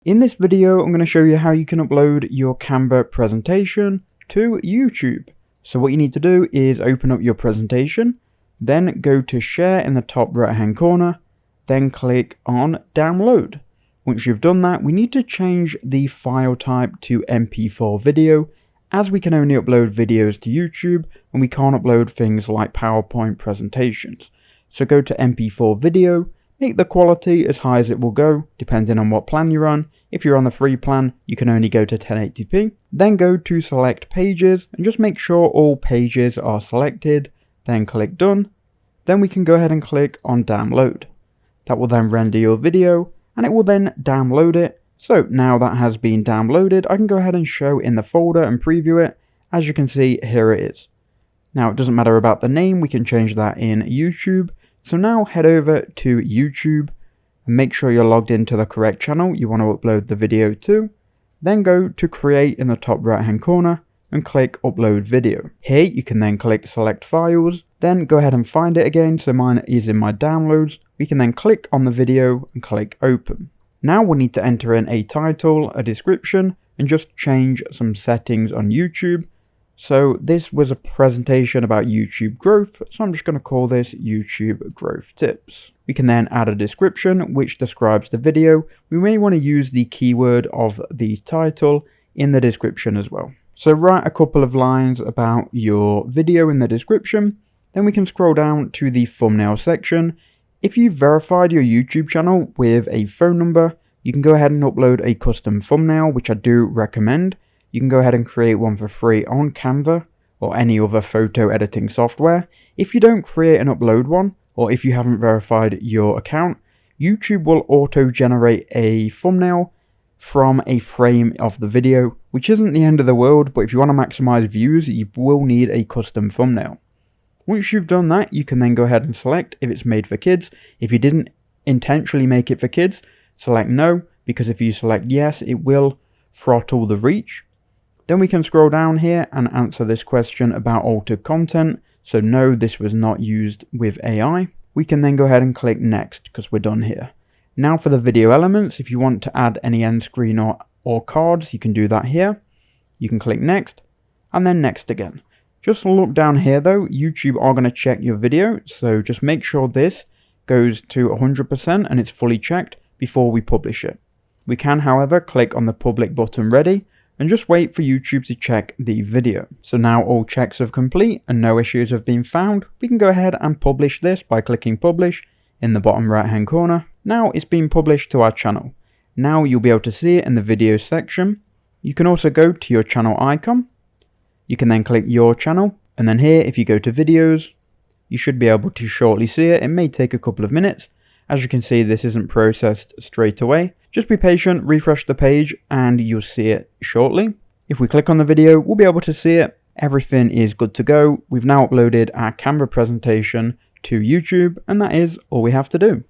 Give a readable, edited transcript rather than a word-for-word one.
In this video, I'm going to show you how you can upload your Canva presentation to YouTube. So what you need to do is open up your presentation, then go to share in the top right hand corner, then click on download. Once you've done that, we need to change the file type to MP4 video, as we can only upload videos to YouTube and we can't upload things like PowerPoint presentations. So go to MP4 video, make the quality as high as it will go, depending on what plan you're on. If you're on the free plan, you can only go to 1080p. Then go to select pages and just make sure all pages are selected. Then click done. Then we can go ahead and click on download. That will then render your video and it will then download it. So now that has been downloaded, I can go ahead and show in the folder and preview it. As you can see, here it is. Now it doesn't matter about the name, we can change that in YouTube. So now head over to YouTube and make sure you're logged into the correct channel you want to upload the video to. Then go to create in the top right hand corner and click upload video. Here you can then click select files, then go ahead and find it again. So mine is in my downloads. We can then click on the video and click open. Now we'll need to enter in a title, a description, and just change some settings on YouTube. So this was a presentation about YouTube growth, so I'm just going to call this YouTube growth tips. We can then add a description which describes the video. We may want to use the keyword of the title in the description as well. So write a couple of lines about your video in the description. Then we can scroll down to the thumbnail section. If you've verified your YouTube channel with a phone number, you can go ahead and upload a custom thumbnail, which I do recommend. You can go ahead and create one for free on Canva or any other photo editing software. If you don't create and upload one, or if you haven't verified your account, YouTube will auto-generate a thumbnail from a frame of the video, which isn't the end of the world, but if you want to maximize views, you will need a custom thumbnail. Once you've done that, you can then go ahead and select if it's made for kids. If you didn't intentionally make it for kids, select no, because if you select yes, it will throttle the reach. Then we can scroll down here and answer this question about altered content. So no, this was not used with AI. We can then go ahead and click next because we're done here. Now for the video elements, if you want to add any end screen or cards, you can do that here. You can click next and then next again. Just look down here though, YouTube are going to check your video. So just make sure this goes to 100% and it's fully checked before we publish it. We can, however, click on the public button ready and just wait for YouTube to check the video. So now all checks are complete and no issues have been found. We can go ahead and publish this by clicking publish in the bottom right hand corner. Now it's been published to our channel. Now you'll be able to see it in the video section. You can also go to your channel icon. You can then click your channel, and then here if you go to videos, you should be able to shortly see it. It may take a couple of minutes. As you can see, this isn't processed straight away. Just be patient, refresh the page and you'll see it shortly. If we click on the video, we'll be able to see it. Everything is good to go. We've now uploaded our Canva presentation to YouTube and that is all we have to do.